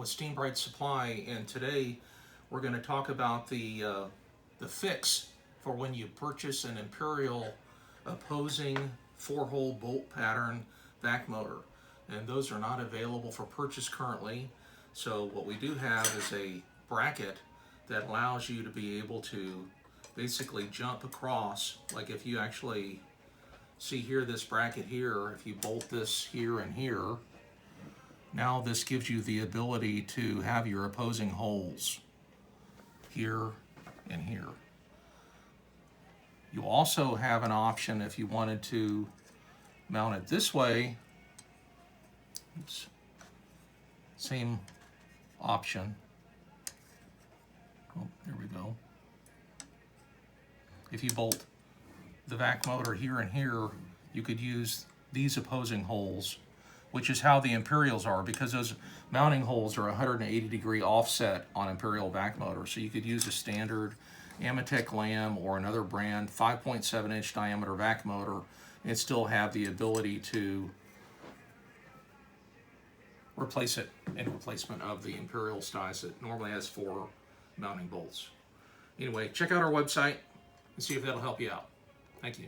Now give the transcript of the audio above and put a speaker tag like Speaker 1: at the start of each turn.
Speaker 1: with Steam Bright Supply, and today we're going to talk about the fix for when you purchase an Imperial opposing 4-hole bolt pattern vac motor. And those are not available for purchase currently. So what we do have is a bracket that allows you to be able to basically jump across. Like if you actually see here, this bracket here, if you bolt this here and here, now this gives you the ability to have your opposing holes here and here. You also have an option if you wanted to mount it this way. Oops. Same option. Oh, there we go. If you bolt the vac motor here and here, you could use these opposing holes, which is how the Imperials are, because those mounting holes are 180-degree offset on Imperial vac motors. So you could use a standard Amatec Lam or another brand 5.7-inch diameter vac motor and still have the ability to replace it in replacement of the Imperial styles that normally has 4 mounting bolts. Anyway, check out our website and see if that'll help you out. Thank you.